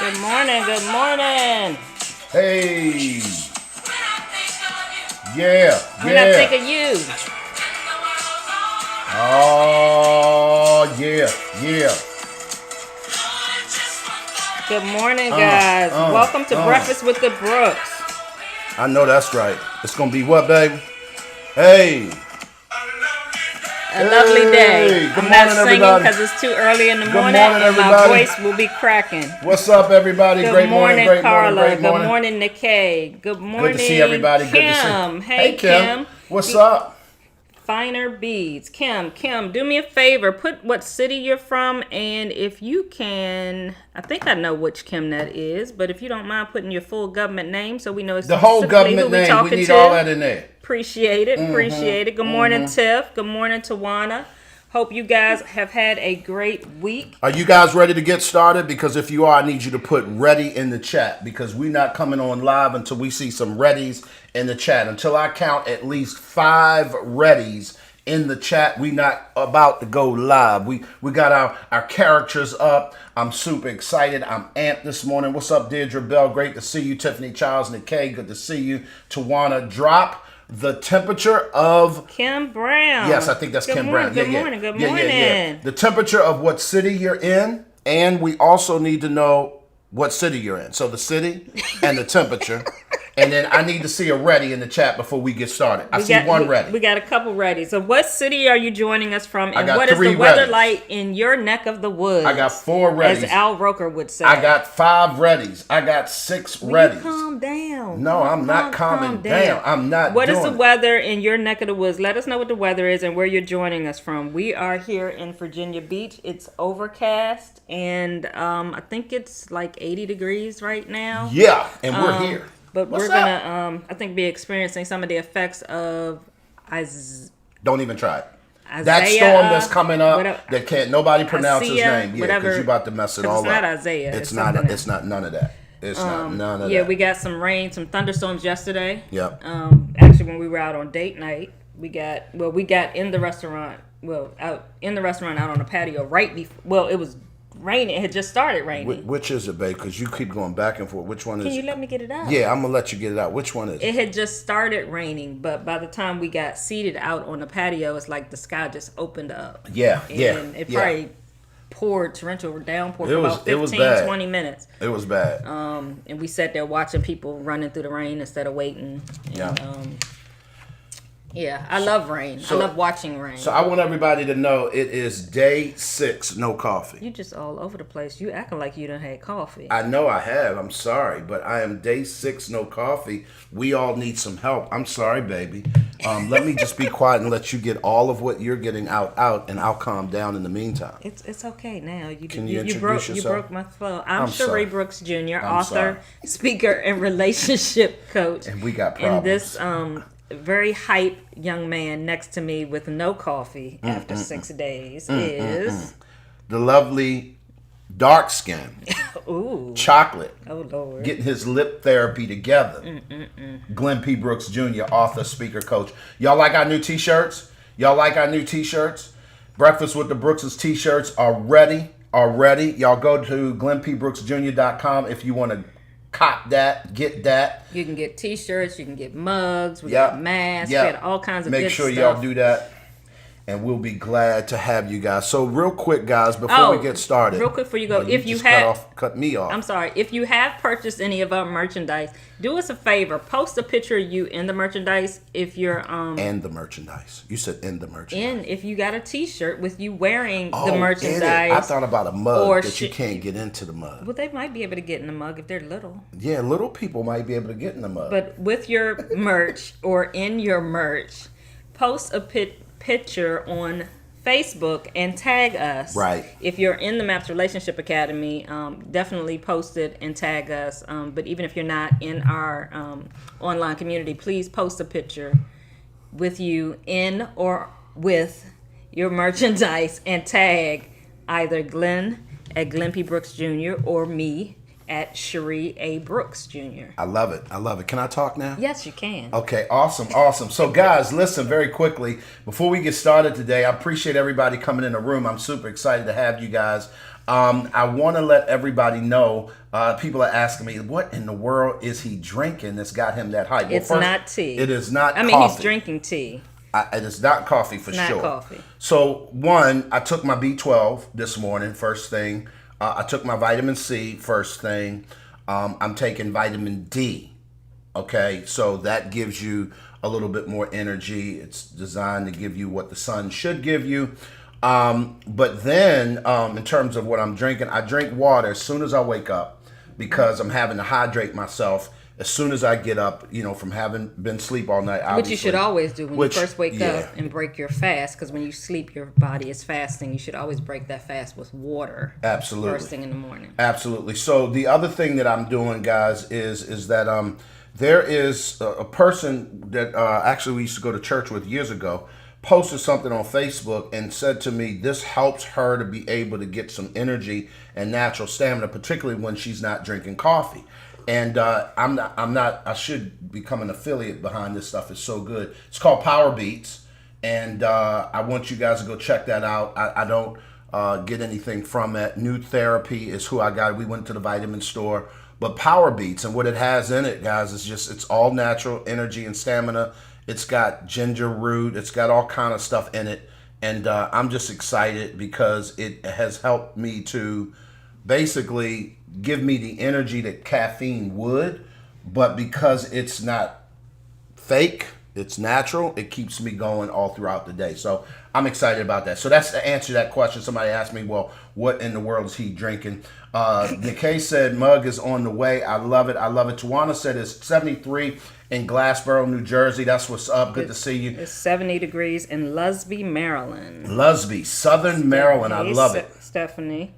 Good morning, good morning. Hey. Yeah, When I think of you. Oh, yeah, yeah. Good morning, guys. Welcome to Breakfast with the Brooks. I know that's right. It's going to be what, baby? Hey. A lovely day. Good I'm not morning, singing everybody. because it's too early in the Good morning, morning, and my everybody. voice will be cracking. What's up, everybody? Good Great morning, great Carla. morning, great morning. Good morning, Nikkei. Good morning, Good to see everybody. Kim. Good to see. Hey, Kim. What's up? Finer Beads. Kim, do me a favor. Put what city you're from, and if you can, I think I know which Kim that is, but if you don't mind putting your full government name so we know The whole government who we name. talking We need to. all that in there. Appreciate it. Appreciate it. Good morning, Tiff. Good morning, Tawana. Hope you guys have had a great week. Are you guys ready to get started? Because if you are, I need you to put ready in the chat, because we're not coming on live until we see some readies in the chat. Until I count at least 5 readies in the chat, we not about to go live. We got our characters up. I'm super excited. I'm amped this morning. What's up, Deirdre Bell? Great to see you. Tiffany Childs, Nikkei, good to see you. Tawana, drop the temperature of Kim Brown. Yes, I think that's Kim Brown. Good morning. Good morning. Yeah. The temperature of what city you're in, and we also need to know what city you're in. So the city and the temperature. And then I need to see a ready in the chat before we get started. I see one ready. We got a couple ready. So what city are you joining us from? And got what is 3 the weather readies. like in your neck of the woods? I got 4 readies. As Al Roker would say. I got 5 readies. I got 6 readies. Calm down. No, I'm not calming down. I'm not What doing is the it. weather in your neck of the woods? Let us know what the weather is and where you're joining us from. We are here in Virginia Beach. It's overcast, and I think it's like 80 degrees right now. Yeah, and we're here. But What's we're gonna, I think, be experiencing some of the effects of Don't even try it. Isaiah, That storm that's coming up, whatever, that can't nobody pronounce his Isaiah, name. Yeah, whatever, because you're about to mess it all up. It's not Isaiah. It's not. something It's not none of that. It's not none of Yeah, that. we got some rain, some thunderstorms yesterday. Yep. Actually, when we were out on date night, we got in the restaurant. Out in the restaurant, out on the patio, right before. Well, it was raining. It had just started raining. Which is it, babe? Because you keep going back and forth. Which one is Can you it? let me get it out? Yeah, I'm gonna let you get it out. Which one is it? It had just started raining, but by the time we got seated out on the patio, it's like the sky just opened up. Yeah, and it probably poured torrential downpour for about 15, bad. 20 minutes. It was bad. And we sat there watching people running through the rain instead of waiting. And, yeah, I love rain. I love watching rain. So I want everybody to know it is day 6, no coffee. You just all over the place. You acting like you done had coffee. I know I have. I'm sorry, but I am day 6, no coffee. We all need some help. I'm sorry, baby. Let me just be quiet and let you get all of what you're getting out, and I'll calm down in the meantime. It's okay now. Can you introduce yourself? You broke my flow. I'm Cherie sorry. Brooks Jr., I'm author, sorry. speaker, and relationship coach. And we got problems. And this very hype young man next to me with no coffee after 6 days is the lovely dark skin. Ooh. Chocolate. Oh, Lord. Getting his lip therapy together. Glenn P. Brooks Jr., author, speaker, coach. Y'all like our new t-shirts? Breakfast with the Brookses t-shirts are ready. Y'all go to glennpbrooksjr.com if you want to cop that, get that. You can get t-shirts, you can get mugs, we got masks, we got all kinds of good stuff. Make sure y'all do that, and we'll be glad to have you guys. So real quick, guys, before we get started. Real quick before you go, if you cut me off. I'm sorry. If you have purchased any of our merchandise, do us a favor. Post a picture of you in the merchandise if you're And the merchandise. You said in the merchandise. if you got a t-shirt with you wearing the merchandise. I thought about a mug that you you can't get into the mug. Well, they might be able to get in the mug if they're little. Yeah, little people might be able to get in the mug. But with your merch or in your merch, post a picture on Facebook and tag us. Right. If you're in the MAPS Relationship Academy, definitely post it and tag us. But even if you're not in our online community, please post a picture with you in or with your merchandise and tag either Glenn at Glenn P. Brooks Jr. or me at Cherie A. Brooks Jr. I love it. Can I talk now? Yes, you can. Okay, awesome. So guys, listen very quickly. Before we get started today, I appreciate everybody coming in the room. I'm super excited to have you guys. I want to let everybody know. People are asking me, what in the world is he drinking that's got him that hype? It's not tea. It is not I mean, coffee. he's drinking tea. It is not coffee for Not sure. coffee. So, one, I took my B12 this morning, first thing. I took my vitamin C, first thing. I'm taking vitamin D. Okay, so that gives you a little bit more energy. It's designed to give you what the sun should give you. But then, in terms of what I'm drinking, I drink water as soon as I wake up because I'm having to hydrate myself as soon as I get up, from having been asleep all night. Which you should always do when you first wake up and break your fast, because when you sleep, your body is fasting. You should always break that fast with water. Absolutely. First thing in the morning. Absolutely. So the other thing that I'm doing, guys, is that there is a person that actually we used to go to church with years ago, posted something on Facebook and said to me, this helps her to be able to get some energy and natural stamina, particularly when she's not drinking coffee. And I should become an affiliate behind this stuff. It's so good. It's called Power Beats. And I want you guys to go check that out. I don't get anything from it. New Therapy is who I got. We went to the vitamin store. But Power Beats, and what it has in it, guys, is it's all natural energy and stamina. It's got ginger root. It's got all kind of stuff in it. And I'm just excited because it has helped me to basically give me the energy that caffeine would, but because it's not fake, it's natural, it keeps me going all throughout the day. So I'm excited about that. So that's the answer to that question. Somebody asked me, well, what in the world is he drinking? Nikkei said mug is on the way. I love it. I love it. Tawana said it's 73 in Glassboro, New Jersey. That's what's up. Good to see you. It's 70 degrees in Lusby, Maryland. Lusby, Southern Maryland. I love it. Stephanie.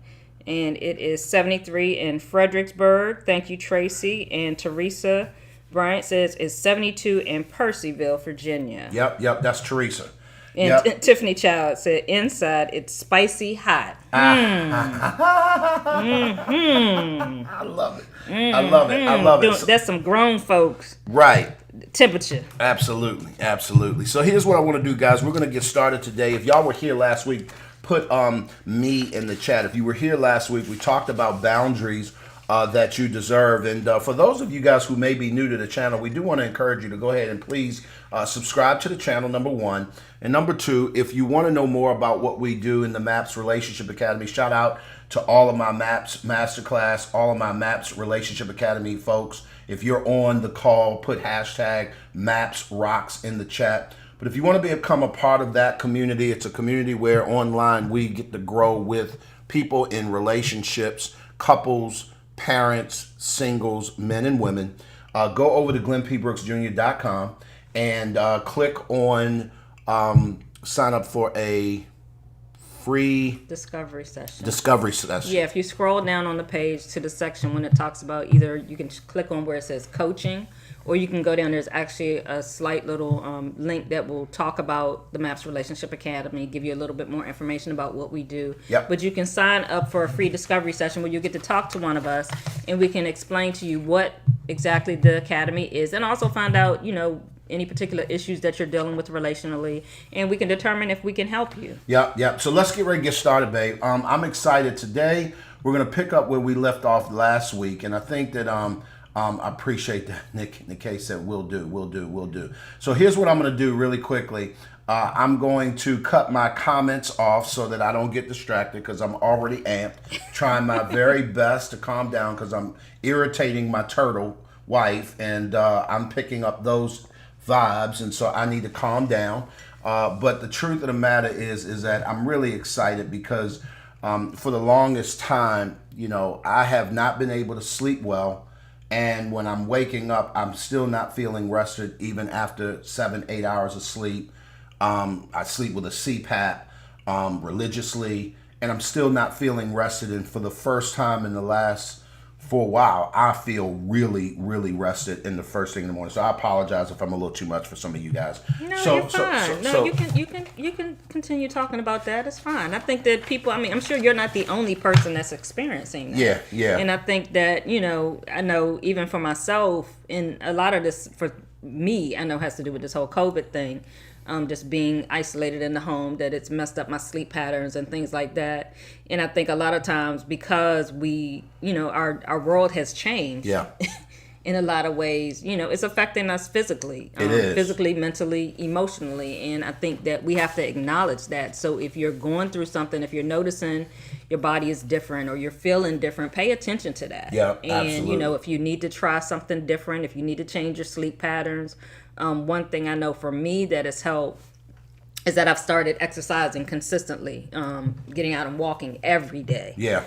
And it is 73 in Fredericksburg. Thank you, Tracy. And Teresa Bryant says it's 72 in Percyville, Virginia. Yep, that's Teresa. And Tiffany Child said inside it's spicy hot. Mm-hmm. I love it. I love it. I love it. That's some grown folks. Right. Temperature. Absolutely. So here's what I want to do, guys. We're going to get started today. If y'all were here last week, put me in the chat. If you were here last week, we talked about boundaries that you deserve. And for those of you guys who may be new to the channel, we do want to encourage you to go ahead and please subscribe to the channel, number one. And number two, if you want to know more about what we do in the MAPS Relationship Academy, shout out to all of my MAPS Masterclass, all of my MAPS Relationship Academy folks. If you're on the call, put hashtag MAPS Rocks in the chat. But if you want to become a part of that community, it's a community where online we get to grow with people in relationships, couples, parents, singles, men and women. Go over to glennpbrooksjr.com and click on sign up for a free discovery session. Yeah, if you scroll down on the page to the section when it talks about, either you can click on where it says coaching, or you can go down. There's actually a slight little link that will talk about the MAPS Relationship Academy, give you a little bit more information about what we do. Yep. But you can sign up for a free discovery session where you get to talk to one of us, and we can explain to you what exactly the Academy is, and also find out, any particular issues that you're dealing with relationally, and we can determine if we can help you. Yep. So let's get ready to get started, babe. I'm excited. Today we're going to pick up where we left off last week, and I think that I appreciate that Nikkei said we'll do. So here's what I'm going to do really quickly. I'm going to cut my comments off so that I don't get distracted, because I'm already amped, trying my very best to calm down because I'm irritating my turtle wife, and I'm picking up those vibes, and so I need to calm down. But the truth of the matter is that I'm really excited because for the longest time, I have not been able to sleep well. And when I'm waking up, I'm still not feeling rested even after 7-8 hours of sleep. I sleep with a CPAP religiously, and I'm still not feeling rested. And for the first time for a while, I feel really, really rested in the first thing in the morning. So I apologize if I'm a little too much for some of you guys. No, you're fine. You can continue talking about that. It's fine. I think that people, I'm sure you're not the only person that's experiencing that. Yeah. And I think that, I know even for myself, and a lot of this for me, I know has to do with this whole COVID thing. just being isolated in the home, that it's messed up my sleep patterns and things like that. And I think a lot of times because our world has changed. Yeah. In a lot of ways, it's affecting us physically, It is. physically, mentally, emotionally. And I think that we have to acknowledge that. So if you're going through something, if you're noticing your body is different or you're feeling different, pay attention to that. Yeah, and, absolutely. if you need to try something different, if you need to change your sleep patterns, one thing I know for me that has helped is that I've started exercising consistently, getting out and walking every day. Yeah.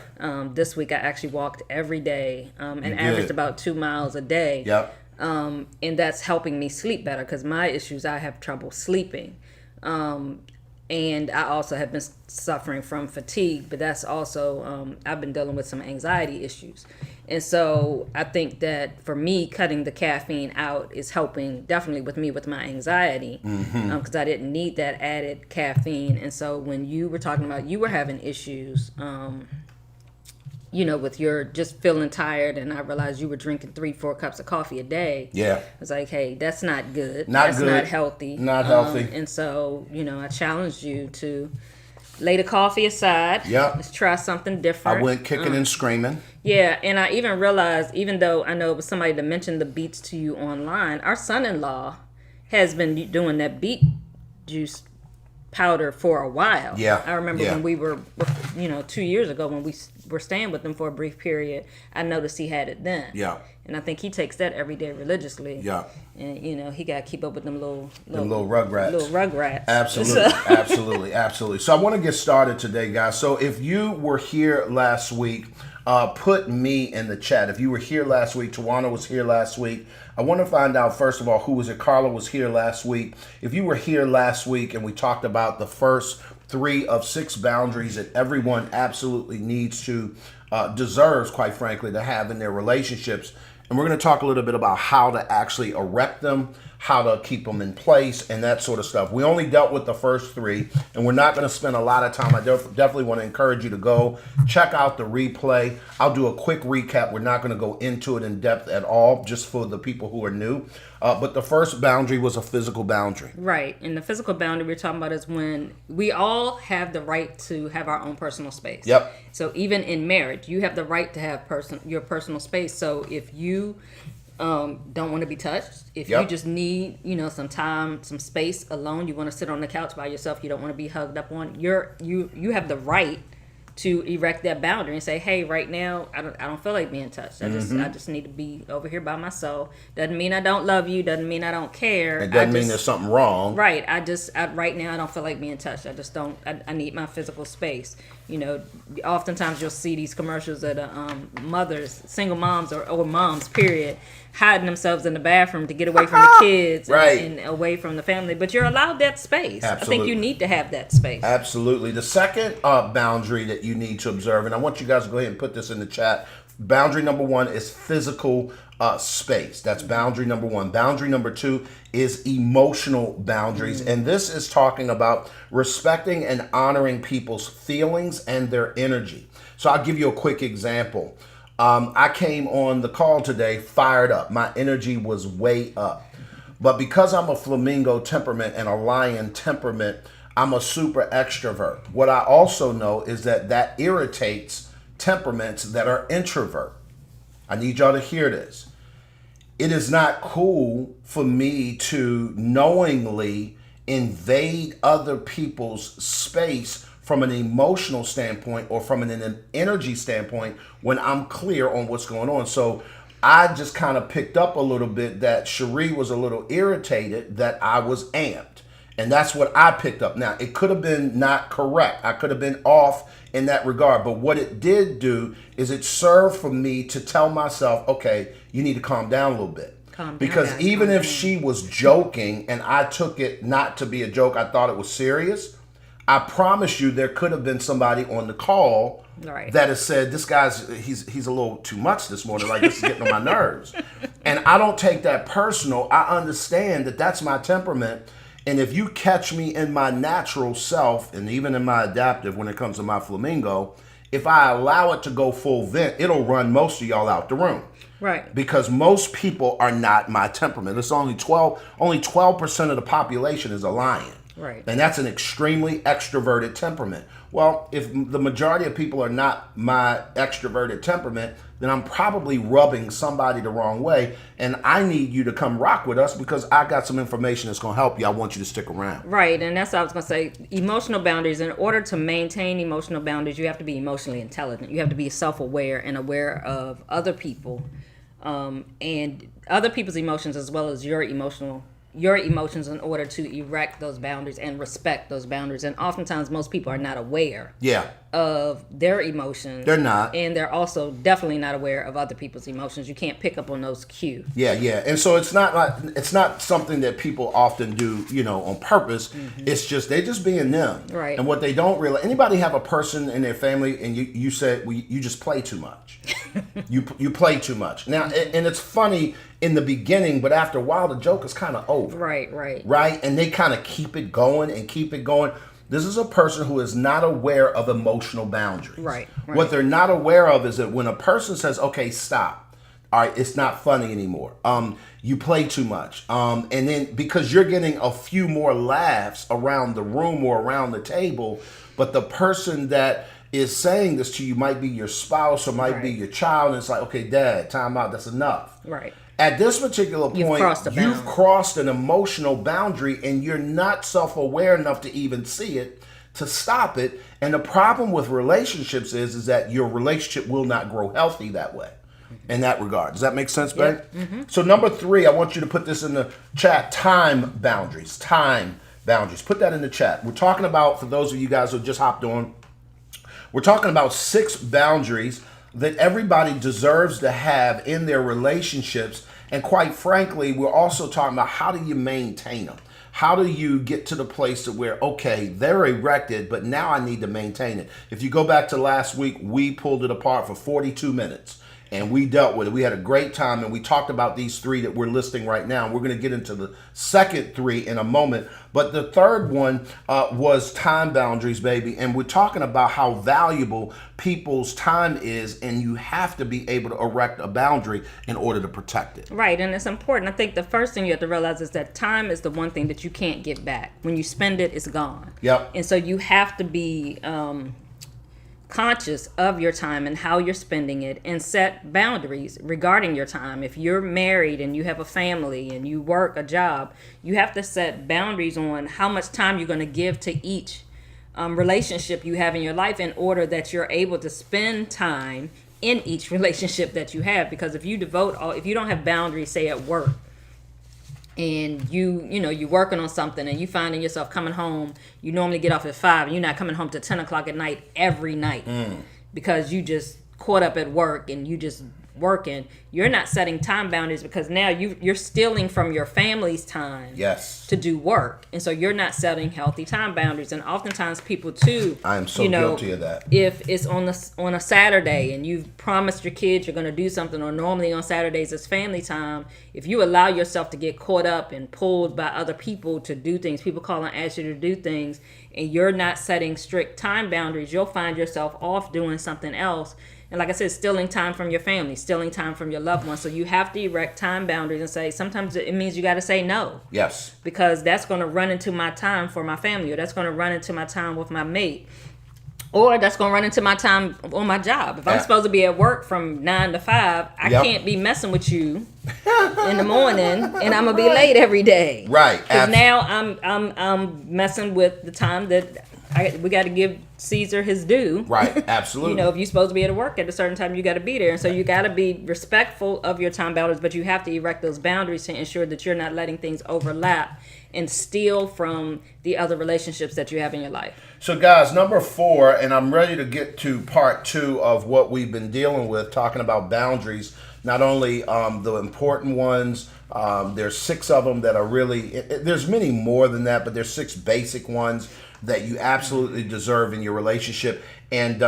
This week I actually walked every day and averaged about 2 miles a day. Yep. And that's helping me sleep better because my issues, I have trouble sleeping. And I also have been suffering from fatigue, but that's also, I've been dealing with some anxiety issues. And so I think that for me, cutting the caffeine out is helping definitely with my anxiety because I didn't need that added caffeine. And so when you were talking about you were having issues, with your just feeling tired, and I realized you were drinking 3-4 cups of coffee a day. Yeah. I was like, hey, that's not good. Not good. Not healthy. Not healthy. And so, I challenged you to lay the coffee aside. Yep. Let's try something different. I went kicking and screaming. Yeah, and I even realized, even though I know it was somebody that mentioned the beets to you online, our son-in-law has been doing that beet juice powder for a while. Yeah. I remember when we were, 2 years ago when we were staying with him for a brief period, I noticed he had it then. Yeah. And I think he takes that every day religiously. Yeah. And, he got to keep up with them little rugrats. Little rugrats. Absolutely. Absolutely. So I want to get started today, guys. So if you were here last week, put me in the chat. If you were here last week, Tawana was here last week. I want to find out, first of all, who was it? Carla was here last week. If you were here last week and we talked about the first 3 of 6 boundaries that everyone absolutely needs to, deserves, quite frankly, to have in their relationships. And we're going to talk a little bit about how to actually erect them, how to keep them in place, and that sort of stuff. We only dealt with the first 3, and we're not going to spend a lot of time. I definitely want to encourage you to go check out the replay. I'll do a quick recap. We're not going to go into it in depth at all, just for the people who are new. But the first boundary was a physical boundary. Right. And the physical boundary we're talking about is when we all have the right to have our own personal space. Yep. So even in marriage, you have the right to have your personal space. So if you don't want to be touched, if you just need, some time, some space alone, you want to sit on the couch by yourself, you don't want to be hugged up on, you have the right to erect that boundary and say, hey, right now I don't feel like being touched. I just need to be over here by myself. Doesn't mean I don't love you, doesn't mean I don't care. It doesn't mean there's something wrong. Right. Right now I don't feel like being touched. I need my physical space. Oftentimes you'll see these commercials that mothers, single moms or moms, period, hiding themselves in the bathroom to get away from the kids and away from the family. But you're allowed that space. Absolutely. I think you need to have that space. Absolutely. The second boundary that you need to observe, and I want you guys to go ahead and put this in the chat. Boundary number 1 is physical space. That's boundary number 1. Boundary number 2 is emotional boundaries. And this is talking about respecting and honoring people's feelings and their energy. So I'll give you a quick example. I came on the call today fired up. My energy was way up. But because I'm a flamingo temperament and a lion temperament, I'm a super extrovert. What I also know is that irritates temperaments that are introvert. I need y'all to hear this. It is not cool for me to knowingly invade other people's space from an emotional standpoint or from an energy standpoint when I'm clear on what's going on. So I just kind of picked up a little bit that Cherie was a little irritated that I was amped. And that's what I picked up. Now, it could have been not correct. I could have been off in that regard. But what it did do is it served for me to tell myself, okay, you need to calm down a little bit. Because even if she was joking and I took it not to be a joke, I thought it was serious, I promise you there could have been somebody on the call that has said, this guy's, he's a little too much this morning. Like, this is getting on my nerves. And I don't take that personal. I understand that that's my temperament. And if you catch me in my natural self, and even in my adaptive when it comes to my flamingo, if I allow it to go full vent, it'll run most of y'all out the room. Right. Because most people are not my temperament. It's only 12% of the population is a lion. Right. And that's an extremely extroverted temperament. Well, if the majority of people are not my extroverted temperament, then I'm probably rubbing somebody the wrong way. And I need you to come rock with us because I got some information that's going to help you. I want you to stick around. Right. And that's what I was going to say. Emotional boundaries. In order to maintain emotional boundaries, you have to be emotionally intelligent. You have to be self-aware and aware of other people and other people's emotions as well as your emotions in order to erect those boundaries and respect those boundaries. And oftentimes most people are not aware of their emotions. They're not. And they're also definitely not aware of other people's emotions. You can't pick up on those cues. Yeah. And so it's not something that people often do, on purpose. Mm-hmm. It's just they just being them. Right. And what they don't realize, anybody have a person in their family and you said you just play too much. you play too much. Now, and it's funny in the beginning, but after a while the joke is kind of over. Right. And they kind of keep it going. This is a person who is not aware of emotional boundaries. Right. What they're not aware of is that when a person says, okay, stop. All right, it's not funny anymore. You play too much. And then because you're getting a few more laughs around the room or around the table, but the person that is saying this to you might be your spouse or might be your child. And it's like, okay, Dad, time out. That's enough. Right. At this particular point, you've crossed an emotional boundary and you're not self-aware enough to even see it, to stop it. And the problem with relationships is that your relationship will not grow healthy that way, in that regard. Does that make sense, babe? Yeah. Mm-hmm. So number 3, I want you to put this in the chat, time boundaries. Put that in the chat. We're talking about, for those of you guys who just hopped on, we're talking about 6 boundaries that everybody deserves to have in their relationships. And quite frankly, we're also talking about how do you maintain them? How do you get to the place to where, okay, they're erected, but now I need to maintain it. If you go back to last week, we pulled it apart for 42 minutes. And we dealt with it. We had a great time, and we talked about these 3 that we're listing right now. We're going to get into the second 3 in a moment. But the third one was time boundaries, baby. And we're talking about how valuable people's time is, and you have to be able to erect a boundary in order to protect it. Right, and it's important. I think the first thing you have to realize is that time is the one thing that you can't get back. When you spend it, it's gone. Yep. And so you have to be conscious of your time and how you're spending it and set boundaries regarding your time. If you're married and you have a family and you work a job, you have to set boundaries on how much time you're going to give to each relationship you have in your life in order that you're able to spend time in each relationship that you have. Because if you don't have boundaries, say at work, and you're working on something and you finding yourself coming home, you normally get off at 5 and you're not coming home to 10 o'clock at night every night because you just caught up at work and you just working. You're not setting time boundaries because now you're stealing from your family's time to do work. And so you're not setting healthy time boundaries. And oftentimes people too, I am so guilty of that. If it's on a Saturday and you've promised your kids you're going to do something, or normally on Saturdays it's family time, if you allow yourself to get caught up and pulled by other people to do things, people call and ask you to do things, and you're not setting strict time boundaries, you'll find yourself off doing something else. And like I said, stealing time from your family, stealing time from your loved ones. So you have to erect time boundaries and say, sometimes it means you got to say no. Yes. Because that's going to run into my time for my family, or that's going to run into my time with my mate, or that's going to run into my time on my job. If I'm supposed to be at work from 9 to 5, I can't be messing with you in the morning, and I'm going to be late every day. Right. Because now I'm messing with the time that we got to give Caesar his due. Right, absolutely. If you're supposed to be at work at a certain time, you got to be there. And so you got to be respectful of your time boundaries, but you have to erect those boundaries to ensure that you're not letting things overlap and steal from the other relationships that you have in your life. So guys, number 4, and I'm ready to get to part 2 of what we've been dealing with, talking about boundaries. Not only the important ones, there's 6 of them that are really, there's many more than that, but there's 6 basic ones that you absolutely deserve in your relationship, and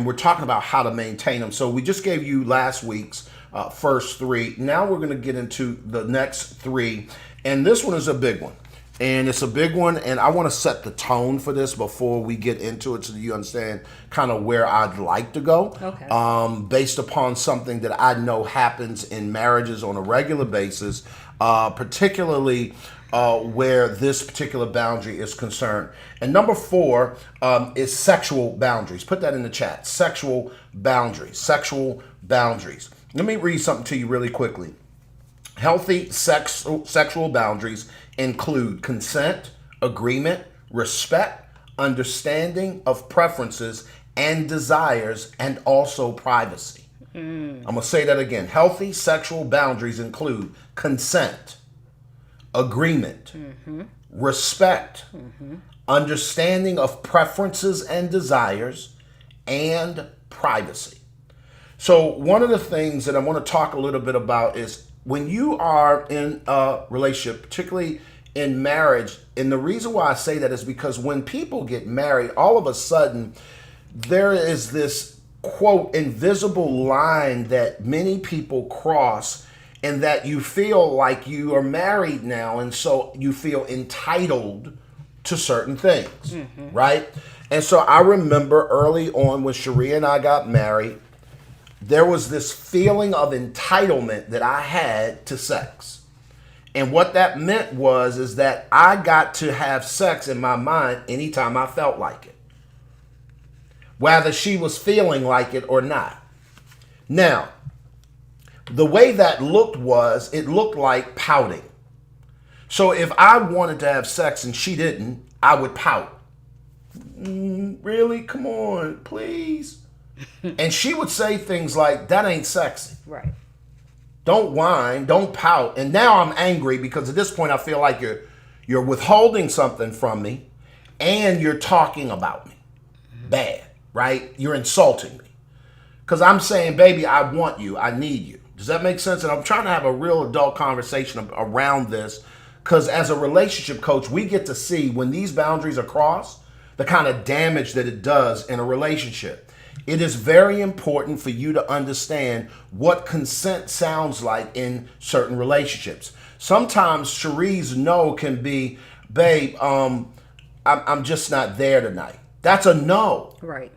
we're talking about how to maintain them. So we just gave you last week's first 3. Now we're going to get into the next 3, and this one is a big one. And it's a big one, and I want to set the tone for this before we get into it so that you understand kind of where I'd like to go. Okay. Based upon something that I know happens in marriages on a regular basis, particularly where this particular boundary is concerned. And number 4 is sexual boundaries. Put that in the chat. Sexual boundaries. Sexual boundaries. Let me read something to you really quickly. Healthy sexual boundaries include consent, agreement, respect, understanding of preferences and desires, and also privacy. I'm going to say that again. Healthy sexual boundaries include consent, agreement, respect, understanding of preferences and desires, and privacy. So one of the things that I want to talk a little bit about is when you are in a relationship, particularly in marriage, and the reason why I say that is because when people get married, all of a sudden there is this, quote, invisible line that many people cross, and that you feel like you are married now, and so you feel entitled to certain things, right? And so I remember early on when Sharia and I got married, there was this feeling of entitlement that I had to sex. And what that meant is that I got to have sex in my mind anytime I felt like it, whether she was feeling like it or not. Now, the way that looked it looked like pouting. So if I wanted to have sex and she didn't, I would pout. Really? Come on, please. And she would say things like, that ain't sexy. Right. Don't whine, don't pout. And now I'm angry because at this point I feel like you're withholding something from me and you're talking about me. Bad, right? You're insulting me. Because I'm saying, baby, I want you. I need you. Does that make sense? And I'm trying to have a real adult conversation around this because as a relationship coach, we get to see when these boundaries are crossed, the kind of damage that it does in a relationship. It is very important for you to understand what consent sounds like in certain relationships. Sometimes Cherie's no can be, babe, I'm just not there tonight. That's a no. Right.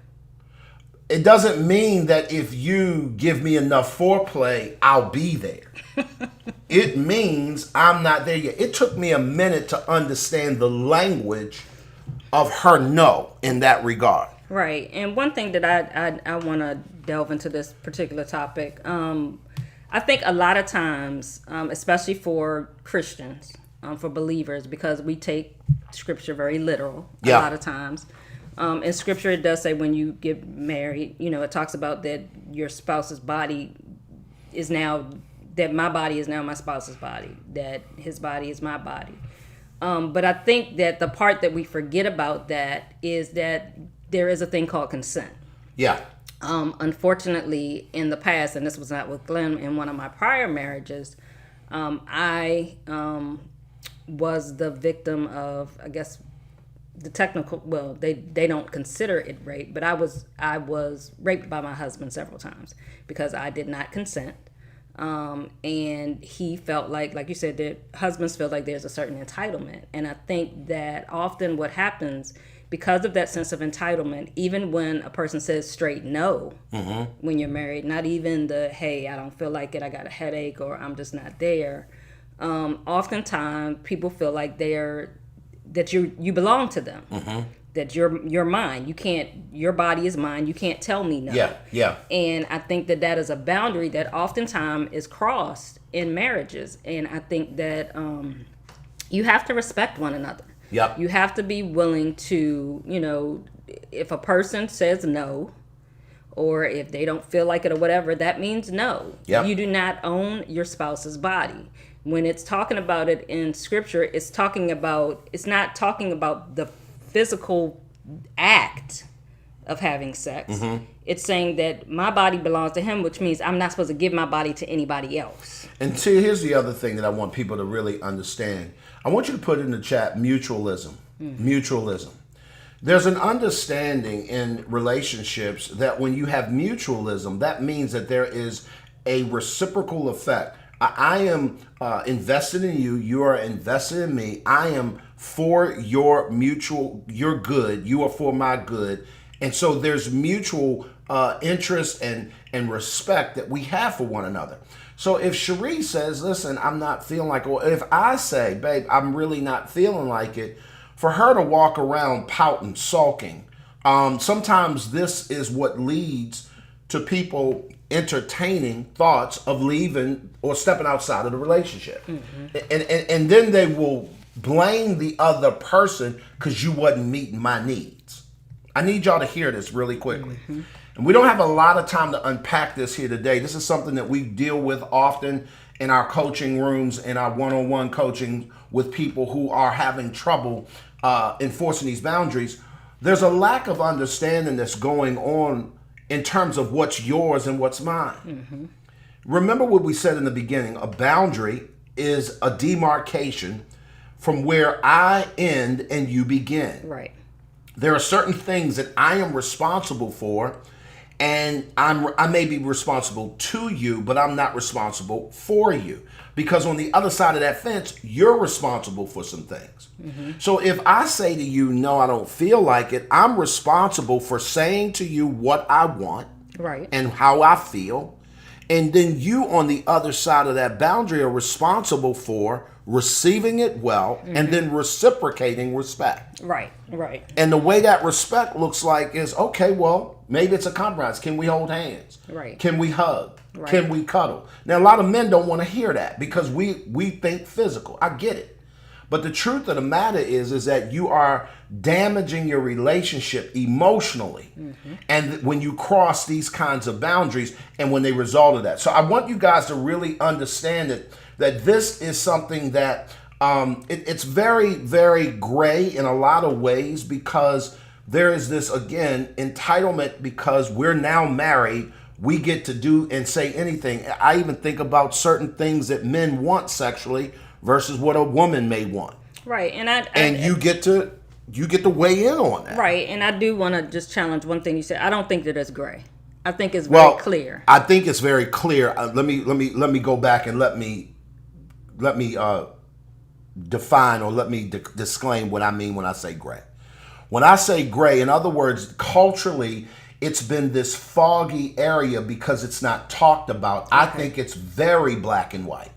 It doesn't mean that if you give me enough foreplay, I'll be there. It means I'm not there yet. It took me a minute to understand the language of her no in that regard. Right. And one thing that I want to delve into this particular topic, I think a lot of times, especially for Christians, for believers, because we take scripture very literal a lot of times. In scripture, it does say when you get married, it talks about that your spouse's body is now, that my body is now my spouse's body, that his body is my body. But I think that the part that we forget about that is that there is a thing called consent. Yeah. Unfortunately, in the past, and this was not with Glenn, in one of my prior marriages, I was the victim of, I guess, the technical, well, they don't consider it rape, but I was raped by my husband several times because I did not consent. And he felt like you said, that husbands feel like there's a certain entitlement. And I think that often what happens, because of that sense of entitlement, even when a person says straight no, when you're married, not even the, hey, I don't feel like it, I got a headache, or I'm just not there. Oftentimes people feel like that you belong to them, that you're mine. You can't, your body is mine. You can't tell me no. Yeah. And I think that is a boundary that oftentimes is crossed in marriages. And I think that you have to respect one another. Yep. You have to be willing to, if a person says no, or if they don't feel like it or whatever, that means no. Yep. You do not own your spouse's body. When it's talking about it in scripture, it's not talking about the physical act of having sex. It's saying that my body belongs to him, which means I'm not supposed to give my body to anybody else. And here's the other thing that I want people to really understand. I want you to put in the chat mutualism. Mutualism. There's an understanding in relationships that when you have mutualism, that means that there is a reciprocal effect. I am invested in you. You are invested in me. I am for your good. You are for my good. And so there's mutual interest and respect that we have for one another. So if Cherie says, listen, I'm not feeling like it, or if I say, babe, I'm really not feeling like it, for her to walk around pouting, sulking, sometimes this is what leads to people entertaining thoughts of leaving or stepping outside of the relationship. And then they will blame the other person because you wasn't meeting my needs. I need y'all to hear this really quickly. And we don't have a lot of time to unpack this here today. This is something that we deal with often in our coaching rooms, in our one-on-one coaching with people who are having trouble enforcing these boundaries. There's a lack of understanding that's going on in terms of what's yours and what's mine. Remember what we said in the beginning. A boundary is a demarcation from where I end and you begin. Right. There are certain things that I am responsible for, and I may be responsible to you, but I'm not responsible for you. Because on the other side of that fence, you're responsible for some things. So if I say to you, no, I don't feel like it, I'm responsible for saying to you what I want, right, and how I feel. And then you on the other side of that boundary are responsible for receiving it well and then reciprocating respect. Right. And the way that respect looks like is, okay, well, maybe it's a compromise. Can we hold hands? Right. Can we hug? Right. Can we cuddle? Now, a lot of men don't want to hear that because we think physical. I get it. But the truth of the matter is that you are damaging your relationship emotionally. And when you cross these kinds of boundaries and when they result of that. So I want you guys to really understand that this is something that it's very, very gray in a lot of ways, because there is this, again, entitlement because we're now married. We get to do and say anything. I even think about certain things that men want sexually versus what a woman may want. Right. And you get to weigh in on that. Right. And I do want to just challenge one thing you said. I don't think that it's gray. I think it's very clear. I think it's very clear. Let me go back and let me define, or let me disclaim what I mean when I say gray. When I say gray, in other words, culturally, it's been this foggy area because it's not talked about. Okay. I think it's very black and white.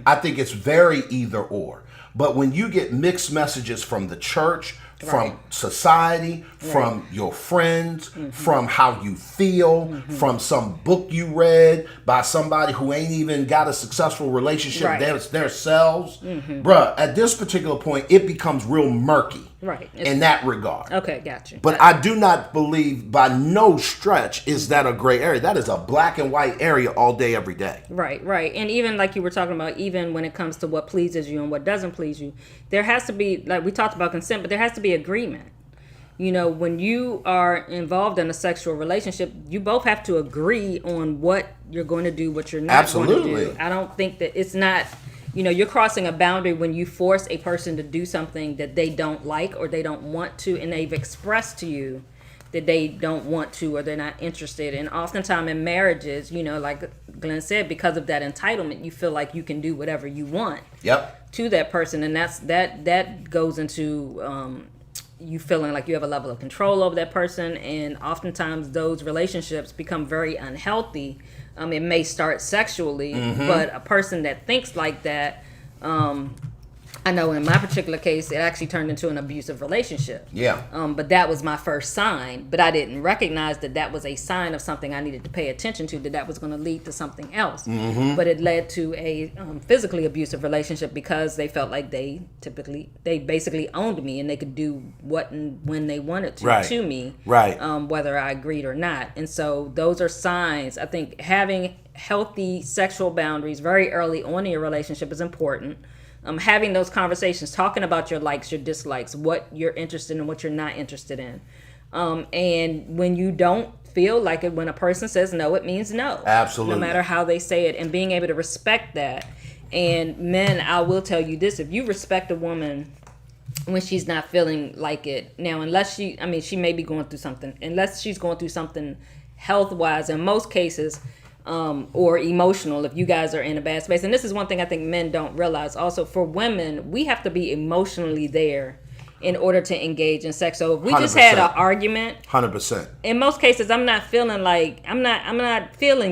I think it's very either or. But when you get mixed messages from the church, from society, from your friends, from how you feel, from some book you read by somebody who ain't even got a successful relationship themselves, bruh, at this particular point, it becomes real murky. Right. In that regard. Okay, got you. But I do not believe by no stretch is that a gray area. That is a black and white area all day, every day. Right. And even like you were talking about, even when it comes to what pleases you and what doesn't please you, there has to be, like we talked about consent, but there has to be agreement. You know, when you are involved in a sexual relationship, you both have to agree on what you're going to do, what you're not going to do. I don't think that it's not... You know, you're crossing a boundary when you force a person to do something that they don't like or they don't want to, and they've expressed to you that they don't want to or they're not interested. And oftentimes in marriages, you know, like Glenn said, because of that entitlement, you feel like you can do whatever you want to that person. And that goes into you feeling like you have a level of control over that person. And oftentimes those relationships become very unhealthy. It may start sexually, but a person that thinks like that, I know in my particular case, it actually turned into an abusive relationship. Yeah. But that was my first sign, but I didn't recognize that was a sign of something I needed to pay attention to, that was going to lead to something else. But it led to a physically abusive relationship because they felt like they basically owned me and they could do what and when they wanted to me, whether I agreed or not. And so those are signs. I think having healthy sexual boundaries very early on in your relationship is important. Having those conversations, talking about your likes, your dislikes, what you're interested in, what you're not interested in. And when you don't feel like it, when a person says no, it means no. Absolutely. No matter how they say it, and being able to respect that. And men, I will tell you this, if you respect a woman when she's not feeling like it, now, unless she may be going through something, unless she's going through something health-wise, in most cases, or emotional if you guys are in a bad space. And this is one thing I think men don't realize. Also, for women, we have to be emotionally there in order to engage in sex. So if we just had an argument, 100%. In most cases, I'm not feeling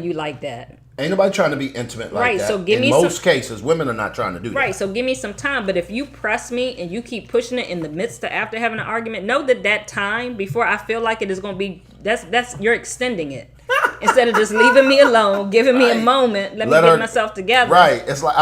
you like that. Ain't nobody trying to be intimate like right, that. So give in me most cases, women are not trying to do that. Right, so give me some time. But if you press me and you keep pushing it in the midst of after having an argument, know that time before I feel like it is going to be, that's you're extending it. Instead of just leaving me alone, giving me a moment, let me get myself together. Right. It's like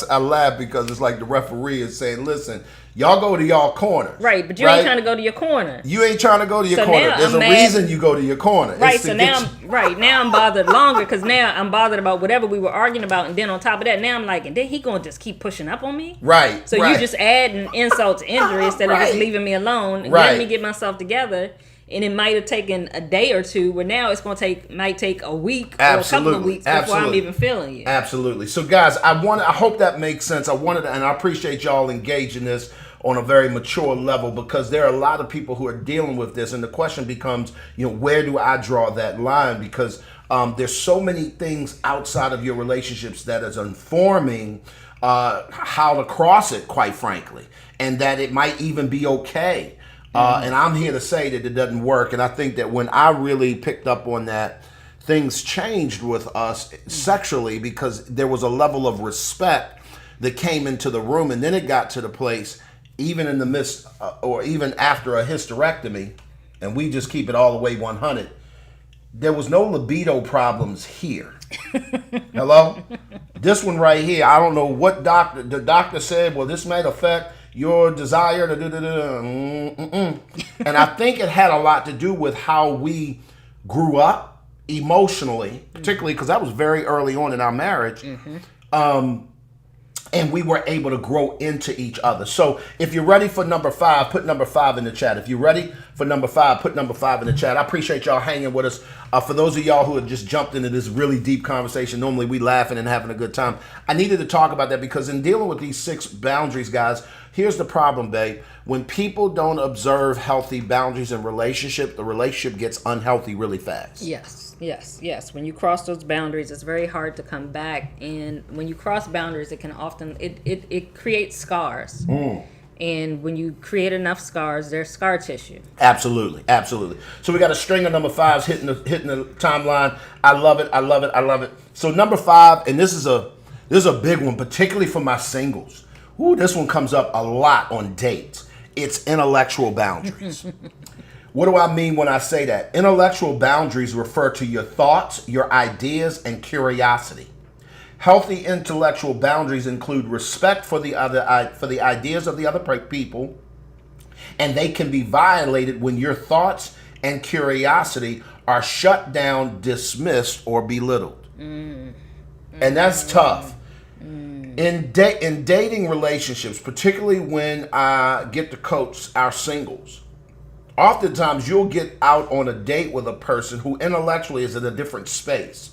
I laugh because it's like the referee is saying, listen, y'all go to y'all corner. Right, but you ain't trying to go to your corner. You ain't trying to go to your corner. There's a reason you go to your corner. Right, so now I'm bothered longer because now I'm bothered about whatever we were arguing about, and then on top of that, now I'm like, and then he gonna just keep pushing up on me? Right. So you just adding insult to injury instead of just leaving me alone and letting me get myself together. And it might have taken a day or two, where now it's going to might take a week or a couple of weeks before I'm even feeling you. Absolutely. So guys, I hope that makes sense. And I appreciate y'all engaging this on a very mature level, because there are a lot of people who are dealing with this, and the question becomes, where do I draw that line? Because there's so many things outside of your relationships that is informing how to cross it, quite frankly, and that it might even be okay. And I'm here to say that it doesn't work. And I think that when I really picked up on that, things changed with us sexually, because there was a level of respect that came into the room. And then it got to the place, even in the midst or even after a hysterectomy, and we just keep it all the way 100, there was no libido problems here. Hello? This one right here, I don't know what the doctor said, well, this might affect your desire to And I think it had a lot to do with how we grew up emotionally, particularly because that was very early on in our marriage. And we were able to grow into each other. So if you're ready for number 5, put number 5 in the chat. If you're ready for number 5, put number 5 in the chat. I appreciate y'all hanging with us. For those of y'all who have just jumped into this really deep conversation, normally we laughing and having a good time. I needed to talk about that because in dealing with these 6 boundaries, guys, here's the problem, babe. When people don't observe healthy boundaries in relationship, the relationship gets unhealthy really fast. Yes. When you cross those boundaries, it's very hard to come back. And when you cross boundaries, it can often, it creates scars. And when you create enough scars, there's scar tissue. Absolutely. So we got a string of number 5s hitting the timeline. I love it. So number 5, and this is a big one, particularly for my singles. Ooh, this one comes up a lot on dates. It's intellectual boundaries. What do I mean when I say that? Intellectual boundaries refer to your thoughts, your ideas, and curiosity. Healthy intellectual boundaries include respect for the ideas of the other people, and they can be violated when your thoughts and curiosity are shut down, dismissed, or belittled. And that's tough. In dating relationships, particularly when I get to coach our singles, oftentimes you'll get out on a date with a person who intellectually is in a different space.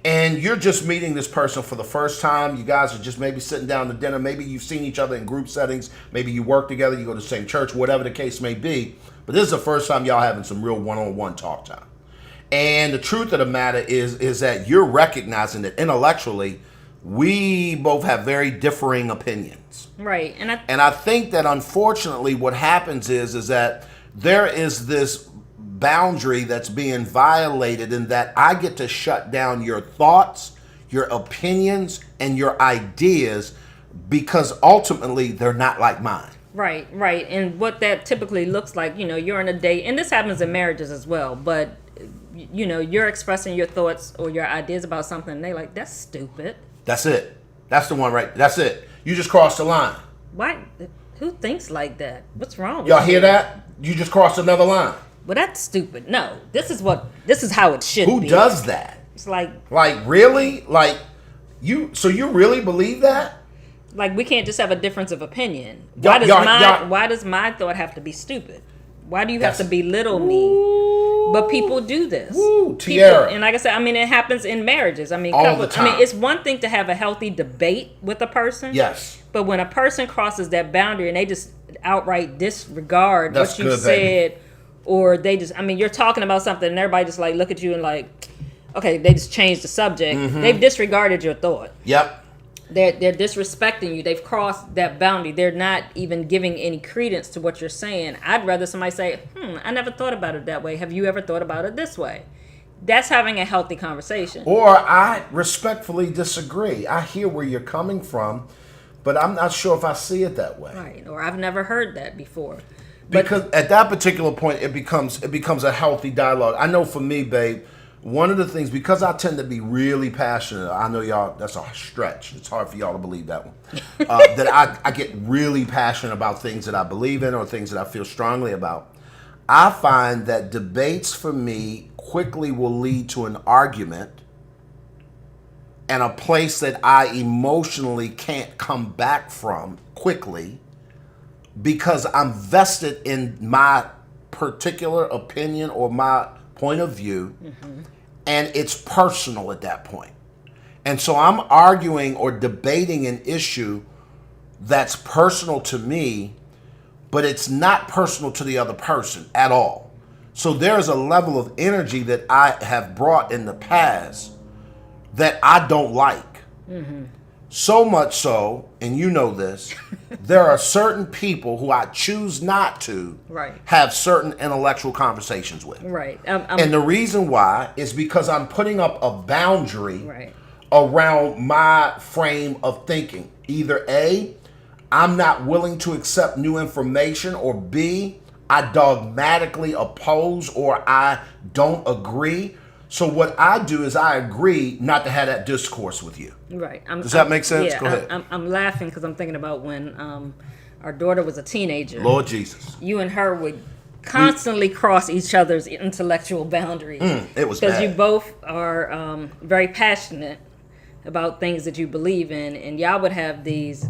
And you're just meeting this person for the first time. You guys are just maybe sitting down to dinner. Maybe you've seen each other in group settings. Maybe you work together, you go to the same church, whatever the case may be. But this is the first time y'all having some real one-on-one talk time. And the truth of the matter is that you're recognizing that intellectually, we both have very differing opinions. Right. And I think that unfortunately what happens is that there is this boundary that's being violated in that I get to shut down your thoughts, your opinions, and your ideas because ultimately they're not like mine. Right. And what that typically looks like, you're in a date, and this happens in marriages as well, but you're expressing your thoughts or your ideas about something and they like, that's stupid. That's it. That's the one, right? That's it. You just crossed the line. Why? Who thinks like that? What's wrong with y'all hear that? You just crossed another line. Well, that's stupid. No, this is how it should be. Who does that? It's like really? So you really believe that? Like we can't just have a difference of opinion. Why does my thought have to be stupid? Why do you have to belittle me? But people do this. Tiara. And like I said, it happens in marriages. All the time. It's one thing to have a healthy debate with a person. Yes. But when a person crosses that boundary and they just outright disregard what you said, or they just, you're talking about something and everybody just like look at you and like, okay, they just changed the subject. They've disregarded your thought. Yep. They're disrespecting you. They've crossed that boundary. They're not even giving any credence to what you're saying. I'd rather somebody say, I never thought about it that way. Have you ever thought about it this way? That's having a healthy conversation. Or I respectfully disagree. I hear where you're coming from, but I'm not sure if I see it that way. Right. Or I've never heard that before. Because at that particular point, it becomes a healthy dialogue. I know for me, babe, one of the things, because I tend to be really passionate, I know y'all, that's a stretch. It's hard for y'all to believe that one. That I get really passionate about things that I believe in or things that I feel strongly about. I find that debates for me quickly will lead to an argument and a place that I emotionally can't come back from quickly because I'm vested in my particular opinion or my point of view, and it's personal at that point. And so I'm arguing or debating an issue that's personal to me, but it's not personal to the other person at all. So there's a level of energy that I have brought in the past that I don't like. So much so, and you know this, there are certain people who I choose not to have certain intellectual conversations with. Right. And the reason why is because I'm putting up a boundary around my frame of thinking. Either A, I'm not willing to accept new information, or B, I dogmatically oppose or I don't agree. So what I do is I agree not to have that discourse with you. Right. Does that make sense? Yeah, Go ahead. I'm laughing because I'm thinking about when our daughter was a teenager. Lord Jesus. You and her would constantly cross each other's intellectual boundaries. It was because bad. you both are very passionate about things that you believe in, and y'all would have these,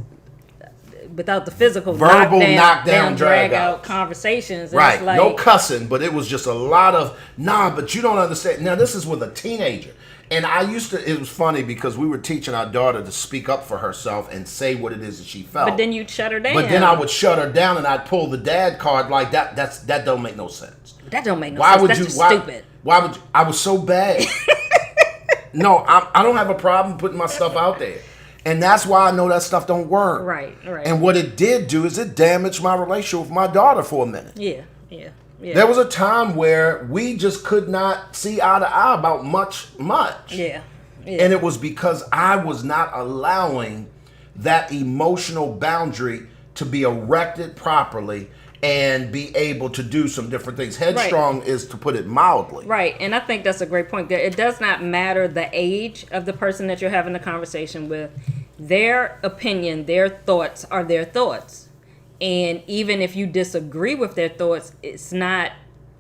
without the physical verbal knockdown drag out out conversations. Right. It's like, no cussing, but it was just a lot of, but you don't understand. Now, this is with a teenager. And it was funny because we were teaching our daughter to speak up for herself and say what it is that she felt. But then you'd shut her down. But then I would shut her down and I'd pull the dad card like that. That don't make no sense. That don't make no sense. That's just stupid. Why would you? I was so bad. No, I don't have a problem putting my stuff out there. And that's why I know that stuff don't work. Right. And what it did do is it damaged my relationship with my daughter for a minute. Yeah. There was a time where we just could not see eye to eye about much. Yeah. And it was because I was not allowing that emotional boundary to be erected properly and be able to do some different things. Headstrong is, to put it mildly. Right, and I think that's a great point. It does not matter the age of the person that you're having the conversation with. Their opinion, their thoughts are their thoughts. And even if you disagree with their thoughts, it's not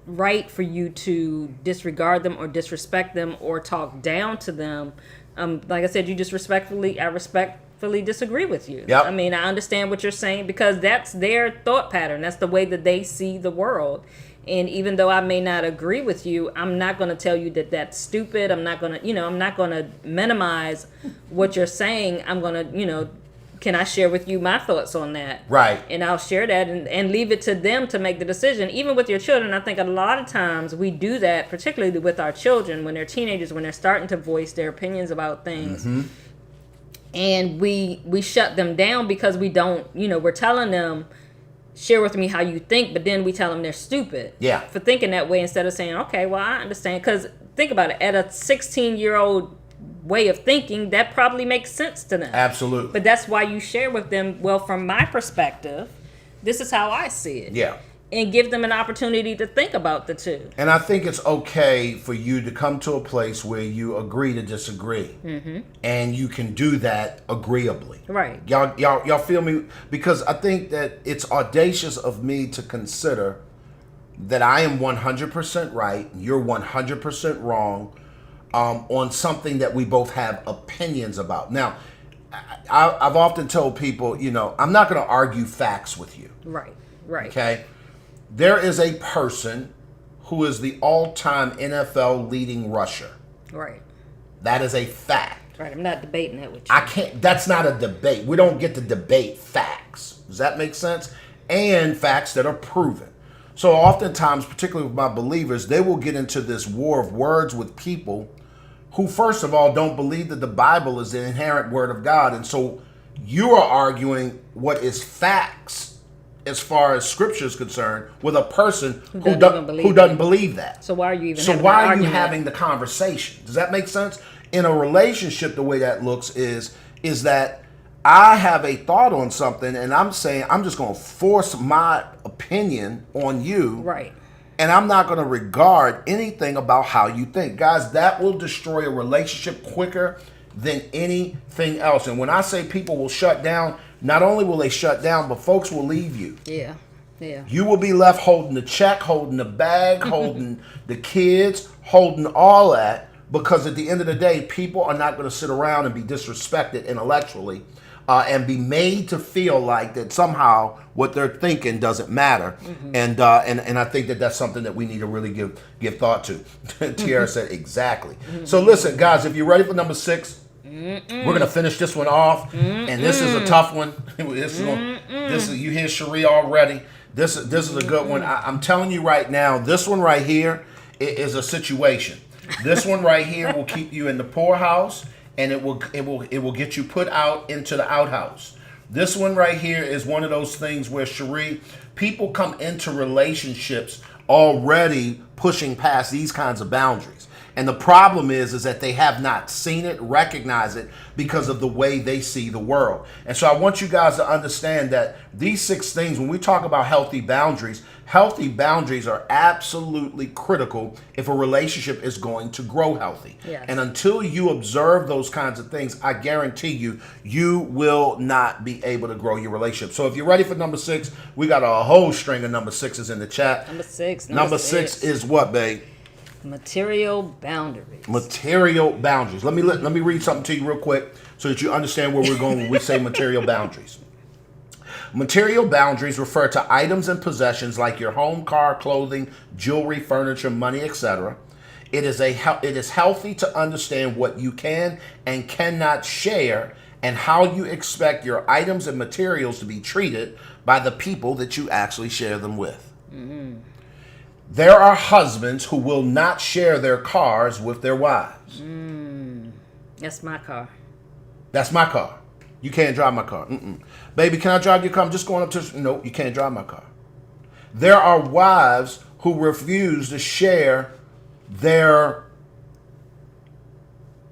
right for you to disregard them or disrespect them or talk down to them. Like I said, I respectfully disagree with you. Yep. I mean, I understand what you're saying because that's their thought pattern. That's the way that they see the world. And even though I may not agree with you, I'm not going to tell you that that's stupid. I'm not going to minimize what you're saying. I'm going to, can I share with you my thoughts on that? Right. And I'll share that and leave it to them to make the decision. Even with your children, I think a lot of times we do that, particularly with our children when they're teenagers, when they're starting to voice their opinions about things. And we shut them down because we don't, we're telling them, share with me how you think, but then we tell them they're stupid for thinking that way instead of saying, okay, well, I understand. Because think about it, at a 16-year-old way of thinking, that probably makes sense to them. Absolutely. But that's why you share with them, well, from my perspective, this is how I see it. Yeah. And give them an opportunity to think about the two. And I think it's okay for you to come to a place where you agree to disagree. And you can do that agreeably. Right. Y'all feel me? Because I think that it's audacious of me to consider that I am 100% right, you're 100% wrong on something that we both have opinions about. Now, I've often told people, I'm not going to argue facts with you. Right. Okay? There is a person who is the all-time NFL leading rusher. Right. That is a fact. Right. I'm not debating that with you. That's not a debate. We don't get to debate facts. Does that make sense? And facts that are proven. So oftentimes, particularly with my believers, they will get into this war of words with people who, first of all, don't believe that the Bible is the inherent word of God. And so you are arguing what is facts as far as scripture is concerned with a person who doesn't believe that. So why are you even So having why an are you argument? having the conversation? Does that make sense? In a relationship, the way that looks is that I have a thought on something and I'm saying I'm just going to force my opinion on you. Right. And I'm not going to regard anything about how you think. Guys, that will destroy a relationship quicker than anything else. And when I say people will shut down, not only will they shut down, but folks will leave you. Yeah. Yeah. You will be left holding the check, holding the bag, holding the kids, holding all that. Because at the end of the day, people are not going to sit around and be disrespected intellectually and be made to feel like that somehow what they're thinking doesn't matter. Mm-hmm. And I think that that's something that we need to really give thought to. Tiara said exactly. Mm-hmm. So listen, guys, if you're ready for number 6, we're going to finish this one off. And this is a tough one. This is you hear Cherie already. This is a good one. I'm telling you right now, this one right here is a situation. This one right here will keep you in the poorhouse, and it will get you put out into the outhouse. This one right here is one of those things where, Cherie, people come into relationships already pushing past these kinds of boundaries. And the problem is that they have not seen it, recognized it, because of the way they see the world. And so I want you guys to understand that these 6 things, when we talk about healthy boundaries are absolutely critical if a relationship is going to grow healthy. Yes. And until you observe those kinds of things, I guarantee you will not be able to grow your relationship. So if you're ready for number 6, we got a whole string of number 6s in the chat. Number six is what, babe? Material boundaries. Material boundaries. Let me read something to you real quick so that you understand where we're going when we say material boundaries. Material boundaries refer to items and possessions like your home, car, clothing, jewelry, furniture, money, etc. It is healthy to understand what you can and cannot share and how you expect your items and materials to be treated by the people that you actually share them with. Mm-hmm. There are husbands who will not share their cars with their wives. That's my car. That's my car. You can't drive my car. Baby, can I drive your car? I'm just going up to... No, you can't drive my car. There are wives who refuse to share their...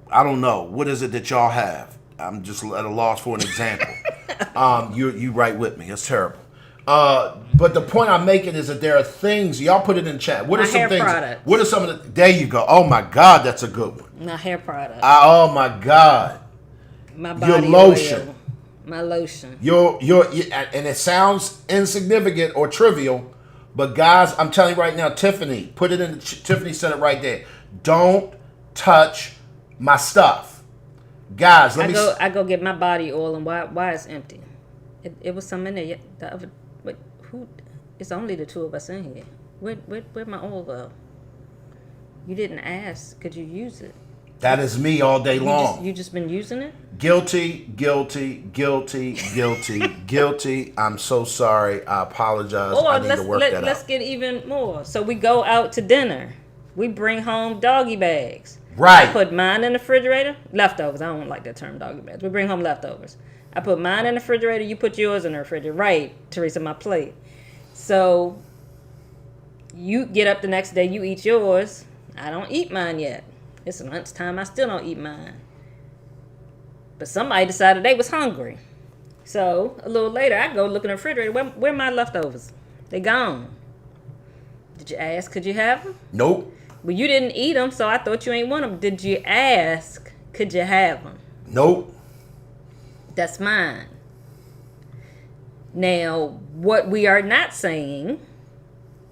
I don't know. What is it that y'all have? I'm just at a loss for an example. You right with me. It's terrible. But the point I'm making is that there are things, y'all put it in chat. What are some things? Product. What are some of the? There you go. Oh my God, that's a good one. My hair product. Oh my God. My body your lotion. Oil. My lotion. Your and it sounds insignificant or trivial, but guys, I'm telling you right now, Tiffany, put it in. Tiffany said it right there. Don't touch my stuff, guys. I go get my body oil, and why it's empty? It was some in there. The other. Who? It's only the 2 of us in here. Where my oil go? You didn't ask. Could you use it? That is me all day long. You just been using it? Guilty. I'm so sorry. I apologize. I need to work that out. Let's get even more. So we go out to dinner. We bring home doggy bags. Right. I put mine in the refrigerator. Leftovers. I don't like that term, doggy bags. We bring home leftovers. I put mine in the refrigerator. You put yours in the refrigerator. Right, Teresa, my plate. So you get up the next day. You eat yours. I don't eat mine yet. It's lunchtime. I still don't eat mine. But somebody decided they was hungry. So a little later, I go look in the refrigerator. Where are my leftovers? They gone. Did you ask? Could you have them? Nope. Well, you didn't eat them, so I thought you ain't want them. Did you ask? Could you have them? Nope. That's mine. Now, what we are not saying,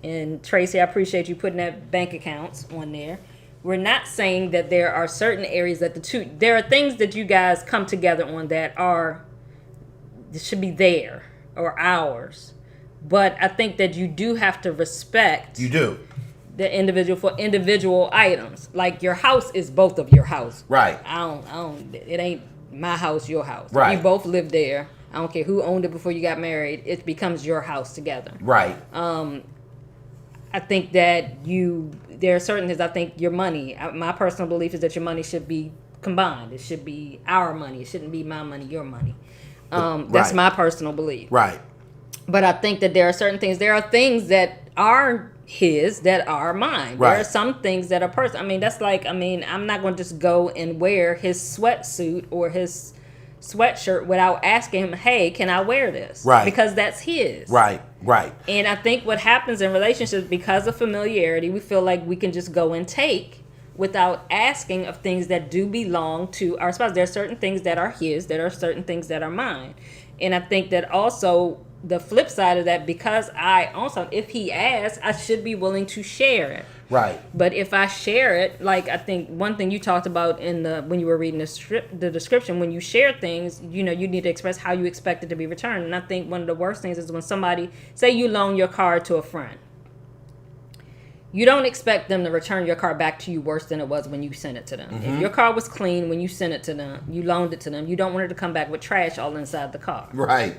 and Tracy, I appreciate you putting that bank accounts on there. We're not saying that there are certain areas that there are things that you guys come together on that should be there or ours. But I think that you do have to respect. You do. The individual for individual items. Like your house is both of your house. Right. It ain't my house, your house. Right. You both live there. I don't care who owned it before you got married. It becomes your house together. Right. I think that there are certain things. I think your money, my personal belief is that your money should be combined. It should be our money. It shouldn't be my money, your money. That's my personal belief. Right. But I think that there are certain things. There are things that are his that are mine. Right. There are some things that are personal. I mean, that's like, I mean, I'm not going to just go and wear his sweatsuit or his sweatshirt without asking him, hey, can I wear this? Right. Because that's his. Right. Right. And I think what happens in relationships, because of familiarity, we feel like we can just go and take without asking of things that do belong to our spouse. There are certain things that are his, there are certain things that are mine. And I think that also the flip side of that, because I also, if he asks, I should be willing to share it. Right. But if I share it, like I think one thing you talked about in when you were reading the description, when you share things, you know, you need to express how you expect it to be returned. And I think one of the worst things is when somebody, say you loan your car to a friend. You don't expect them to return your car back to you worse than it was when you sent it to them. If your car was clean when you sent it to them, you loaned it to them, you don't want it to come back with trash all inside the car. Right.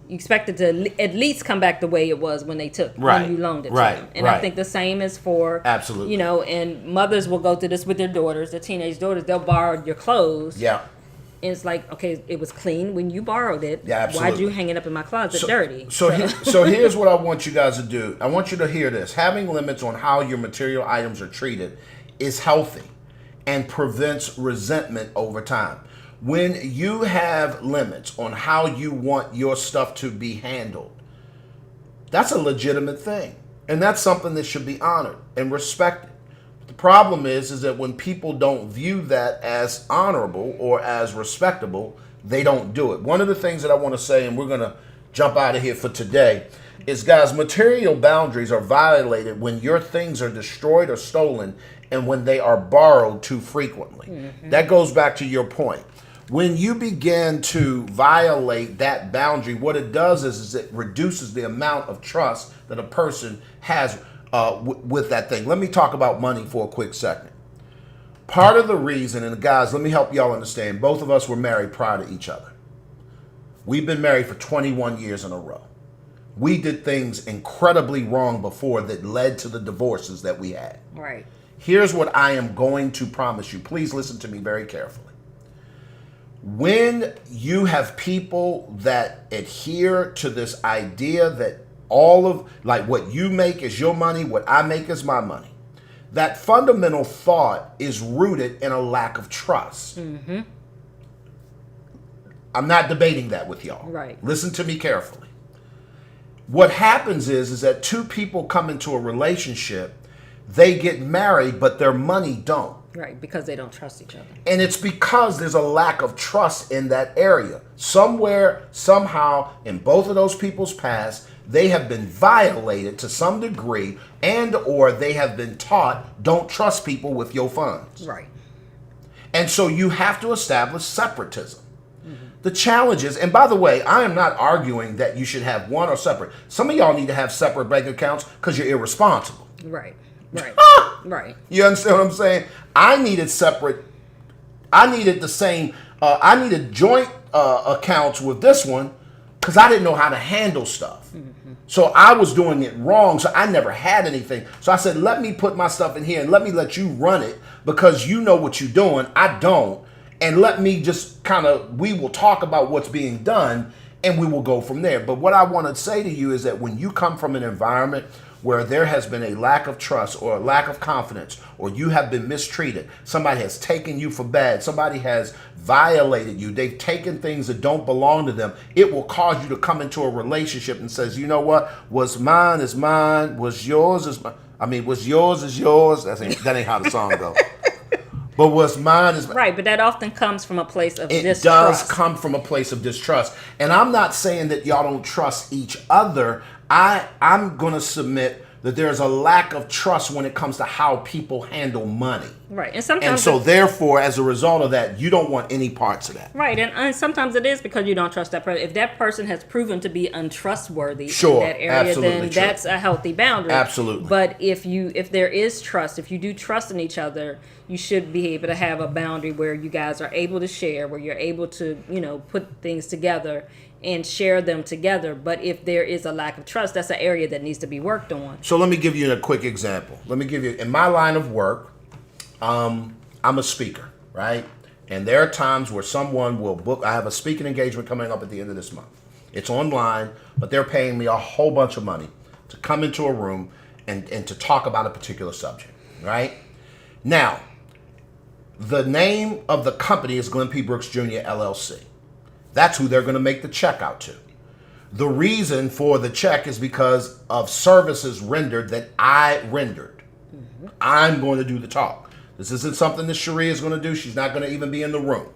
You expect it to at least come back the way it was when they took Right. when you loaned it Right. to them. And Right. I think the same is for, Absolutely. you know, and mothers will go through this with their daughters, their teenage daughters. They'll borrow your clothes. Yeah. And it's like, okay, it was clean when you borrowed it. Yeah, absolutely. Why'd you hang it up in my closet dirty? So here's what I want you guys to do. I want you to hear this. Having limits on how your material items are treated is healthy and prevents resentment over time. When you have limits on how you want your stuff to be handled, that's a legitimate thing. And that's something that should be honored and respected. The problem is that when people don't view that as honorable or as respectable, they don't do it. One of the things that I want to say, and we're going to jump out of here for today, is, guys, material boundaries are violated when your things are destroyed or stolen and when they are borrowed too frequently. Mm-hmm. That goes back to your point. When you begin to violate that boundary, what it does is it reduces the amount of trust that a person has with that thing. Let me talk about money for a quick second. Part of the reason, and guys, let me help y'all understand, both of us were married prior to each other. We've been married for 21 years in a row. We did things incredibly wrong before that led to the divorces that we had. Right. Here's what I am going to promise you. Please listen to me very carefully. When you have people that adhere to this idea that all of, like, what you make is your money, what I make is my money, that fundamental thought is rooted in a lack of trust. Mm-hmm. I'm not debating that with y'all. Right. Listen to me carefully. What happens is that two people come into a relationship, they get married, but their money don't. Right, because they don't trust each other. And it's because there's a lack of trust in that area. Somewhere, somehow, in both of those people's past, they have been violated to some degree, and or they have been taught, don't trust people with your funds. Right. And so you have to establish separatism. Mm-hmm. The challenge is, and by the way, I am not arguing that you should have one or separate. Some of y'all need to have separate bank accounts because you're irresponsible. Right. Right. Right. You understand what I'm saying? I needed separate. I needed the same. I needed joint accounts with this one because I didn't know how to handle stuff. Mm-hmm. So I was doing it wrong. So I never had anything. So I said, let me put my stuff in here and let me let you run it because you know what you're doing. I don't. And let me just we will talk about what's being done and we will go from there. But what I want to say to you is that when you come from an environment where there has been a lack of trust or a lack of confidence, or you have been mistreated, somebody has taken you for bad, somebody has violated you, they've taken things that don't belong to them, it will cause you to come into a relationship and says, you know what, what's mine is mine, what's yours is mine. I mean, what's yours is yours. That ain't how the song goes. But what's mine is mine. Right, but that often comes from a place of distrust. It does come from a place of distrust. And I'm not saying that y'all don't trust each other. I'm going to submit that there's a lack of trust when it comes to how people handle money. Right. And sometimes and so therefore, as a result of that, you don't want any parts of that. Right. And sometimes it is because you don't trust that person. If that person has proven to be untrustworthy in that area, then that's a healthy boundary. Absolutely. But if there is trust, if you do trust in each other, you should be able to have a boundary where you guys are able to share, where you're able to, put things together and share them together. But if there is a lack of trust, that's an area that needs to be worked on. So let me give you a quick example. In my line of work, I'm a speaker, right? And there are times where someone will book. I have a speaking engagement coming up at the end of this month. It's online, but they're paying me a whole bunch of money to come into a room and to talk about a particular subject, right? Now, the name of the company is Glenn P. Brooks Jr. LLC. That's who they're going to make the check out to. The reason for the check is because of services rendered that I rendered. Mm-hmm. I'm going to do the talk. This isn't something that Cherie is going to do. She's not going to even be in the room.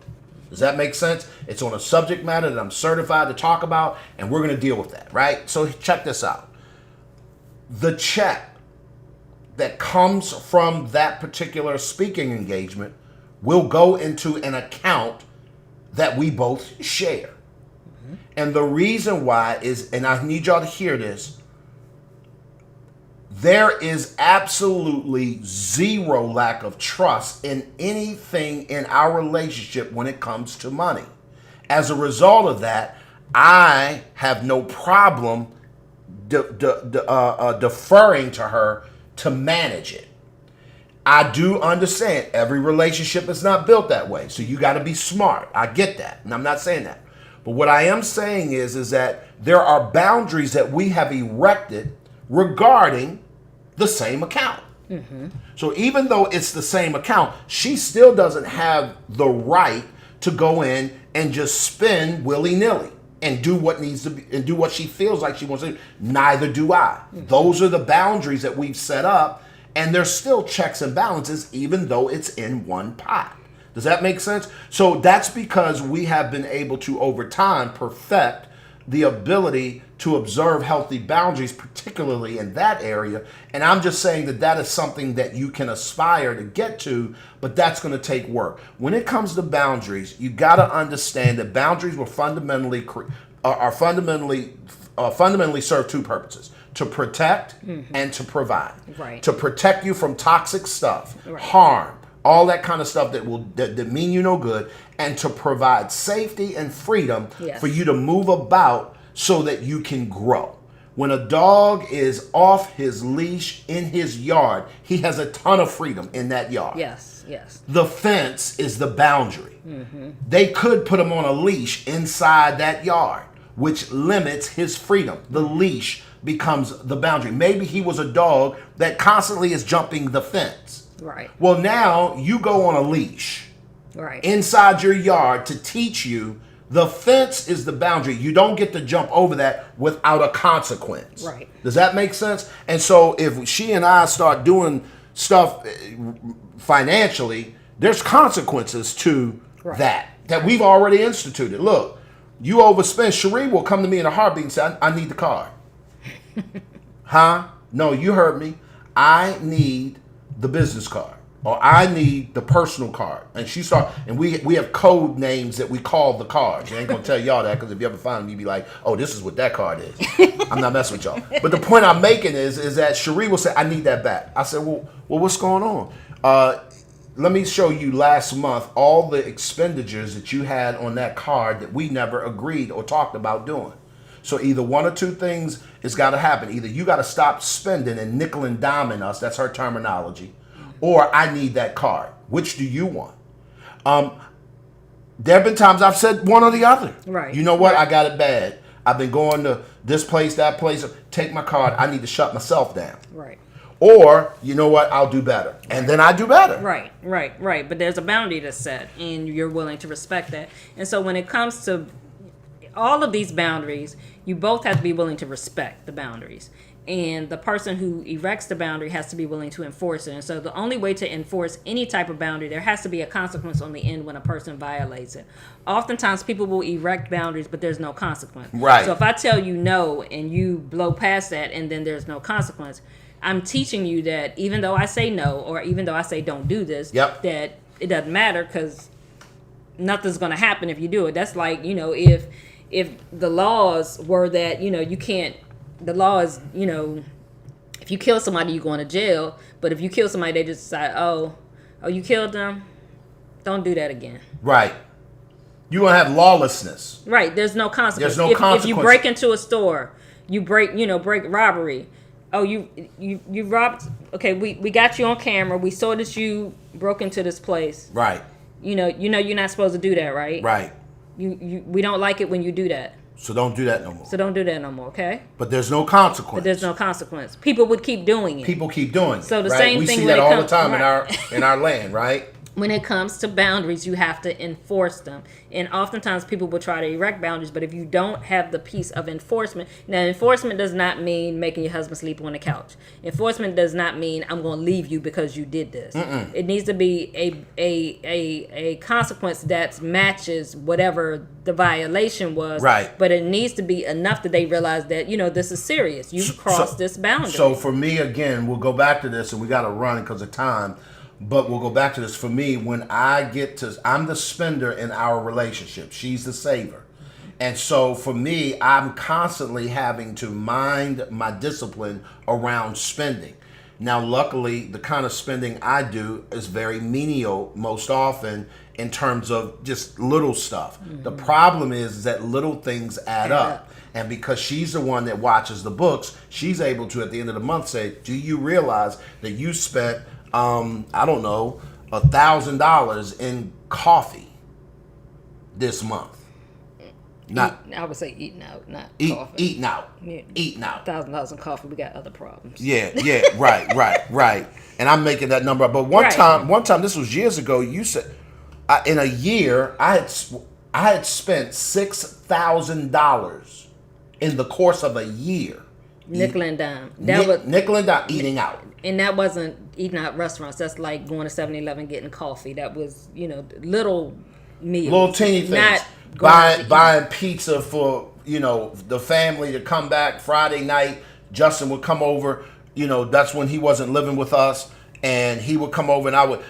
Does that make sense? It's on a subject matter that I'm certified to talk about, and we're going to deal with that, right? So check this out. The check that comes from that particular speaking engagement will go into an account that we both share. Mm-hmm. And the reason why is, and I need y'all to hear this, there is absolutely zero lack of trust in anything in our relationship when it comes to money. As a result of that, I have no problem deferring to her to manage it. I do understand every relationship is not built that way, so you got to be smart. I get that, and I'm not saying that. But what I am saying is that there are boundaries that we have erected regarding the same account. Mm-hmm. So even though it's the same account, she still doesn't have the right to go in and just spend willy-nilly and do what needs to be and do what she feels like she wants to do. Neither do I. Mm-hmm. Those are the boundaries that we've set up, and there's still checks and balances even though it's in one pot. Does that make sense? So that's because we have been able to, over time, perfect the ability to observe healthy boundaries, particularly in that area. And I'm just saying that is something that you can aspire to get to, but that's going to take work. When it comes to boundaries, you got to understand that boundaries were fundamentally serve two purposes: to protect and to provide. Right. To protect you from toxic stuff, harm, all that kind of stuff that mean you no good, and to provide safety and freedom for you to move about so that you can grow. When a dog is off his leash in his yard, he has a ton of freedom in that yard. Yes, yes. The fence is the boundary. Mm-hmm. They could put him on a leash inside that yard, which limits his freedom. The leash becomes the boundary. Maybe he was a dog that constantly is jumping the fence. Right. Well, now you go on a leash inside your yard to teach you the fence is the boundary. You don't get to jump over that without a consequence. Right. Does that make sense? And so if she and I start doing stuff financially, there's consequences to that we've already instituted. Look, you overspend. Cherie will come to me in a heartbeat and say, I need the card. Huh? No, you heard me. I need the business card, or I need the personal card. And we have code names that we call the cards. I ain't gonna tell y'all that, because if you ever find them, you'd be like, oh, this is what that card is. I'm not messing with y'all. But the point I'm making is that Cherie will say, I need that back. I said, well, what's going on? Let me show you last month all the expenditures that you had on that card that we never agreed or talked about doing. So either one or two things has got to happen. Either you got to stop spending and nickel and diming us, that's her terminology, or I need that card. Which do you want? There have been times I've said one or the other. Right. You know what? Right. I got it bad. I've been going to this place, that place. Take my card. I need to shut myself down. Right. Or, you know what? I'll do better. And then I do better. Right. But there's a boundary that's set, and you're willing to respect that. And so when it comes to all of these boundaries, you both have to be willing to respect the boundaries. And the person who erects the boundary has to be willing to enforce it. And so the only way to enforce any type of boundary, there has to be a consequence on the end when a person violates it. Oftentimes people will erect boundaries, but there's no consequence. Right. So if I tell you no and you blow past that and then there's no consequence, I'm teaching you that even though I say no, or even though I say don't do this, that it doesn't matter, because nothing's going to happen if you do it. That's like, if the laws were that, you can't, the law is, if you kill somebody, you're going to jail. But if you kill somebody, they just decide, oh, Oh, you killed them? Don't do that again. Right. You're going to have lawlessness. Right. There's no consequence. There's no If consequence. you break into a store, you break robbery. Oh, you robbed. Okay, we got you on camera. We saw that you broke into this place. Right. You know you're not supposed to do that, right? Right. We don't like it when you do that. So don't do that no more. So don't do that no more, okay? But there's no consequence. But there's no consequence. People would keep doing it. People keep doing it. So the right? same we thing see when that it all the time right. in our land, right? When it comes to boundaries, you have to enforce them. And oftentimes people will try to erect boundaries, but if you don't have the piece of enforcement, now enforcement does not mean making your husband sleep on the couch. Enforcement does not mean I'm going to leave you because you did this. It needs to be a consequence that matches whatever the violation was. Right. But it needs to be enough that they realize that, this is serious. You've crossed this boundary. So for me, again, we'll go back to this, and we got to run because of time. But we'll go back to this. For me, when I'm the spender in our relationship. She's the saver. And so for me, I'm constantly having to mind my discipline around spending. Now, luckily, the kind of spending I do is very menial most often in terms of just little stuff. The problem is that little things add up. And because she's the one that watches the books, she's able to, at the end of the month, say, do you realize that you spent I don't know, $1,000 in coffee this month? I would say eating out, not coffee. Eating out. Yeah. Eating out. $1,000 in coffee. We got other problems. Yeah, right. And I'm making that number up. But one time, this was years ago. You said in a year I had spent $6,000 in the course of a year. Nickel and dime. Nickel and dime eating out. And that wasn't eating out restaurants. That's like going to 7-Eleven getting coffee. That was, little meals. Little teeny things. Not buying pizza for, the family to come back Friday night. Justin would come over. That's when he wasn't living with us. And he would come over and I would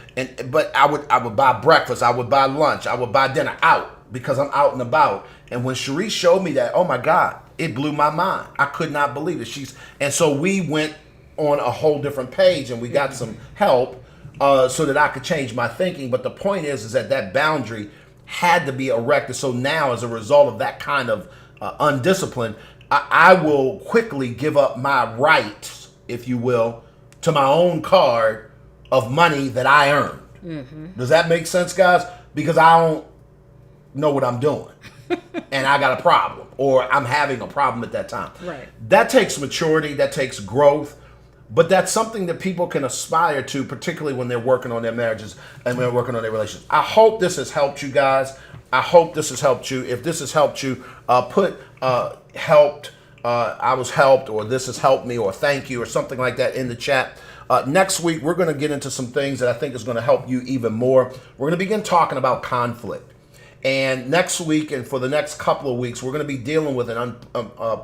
buy breakfast. I would buy lunch. I would buy dinner out because I'm out and about. And when Cherie showed me that, oh my God, it blew my mind. I could not believe it. And so we went on a whole different page and we got some help so that I could change my thinking. But the point is that boundary had to be erected. So now, as a result of that kind of undiscipline, I will quickly give up my rights, if you will, to my own card of money that I earned. Does that make sense, guys? Because I don't know what I'm doing. And I got a problem, or I'm having a problem at that time. Right. That takes maturity, that takes growth, but that's something that people can aspire to, particularly when they're working on their marriages and when they're working on their relationships. I hope this has helped you guys. I hope this has helped you. If this has helped you, put helped, I was helped, or this has helped me, or thank you, or something like that in the chat. Next week, we're going to get into some things that I think is going to help you even more. We're going to begin talking about conflict. And next week and for the next couple of weeks, we're going to be dealing with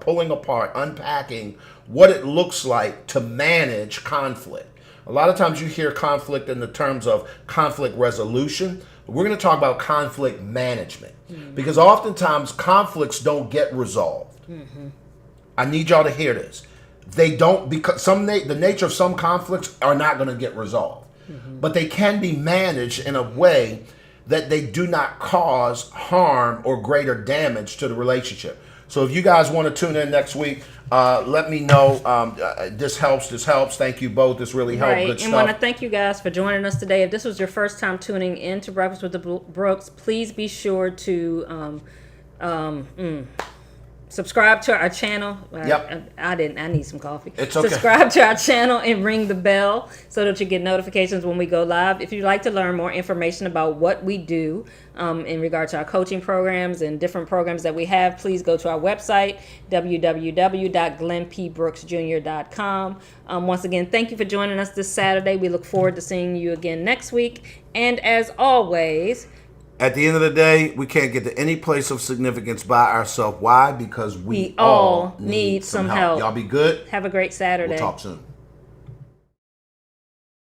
pulling apart, unpacking what it looks like to manage conflict. A lot of times you hear conflict in the terms of conflict resolution. We're going to talk about conflict management because oftentimes conflicts don't get resolved. I need y'all to hear this. They don't, because the nature of some conflicts are not going to get resolved, but they can be managed in a way that they do not cause harm or greater damage to the relationship. So if you guys want to tune in next week, let me know. This helps. Thank you both. This really helped. Right. Good and stuff. want to thank you guys for joining us today. If this was your first time tuning in to Breakfast with the Brooks, please be sure to subscribe to our channel. Yep. I need some coffee. It's okay. Subscribe to our channel and ring the bell so that you get notifications when we go live. If you'd like to learn more information about what we do in regard to our coaching programs and different programs that we have, please go to our website, www.glennpbrooksjr.com. Once again, thank you for joining us this Saturday. We look forward to seeing you again next week. And as always, at the end of the day, we can't get to any place of significance by ourselves. Why? Because we all need some help. Y'all be good. Have a great Saturday. We'll talk soon.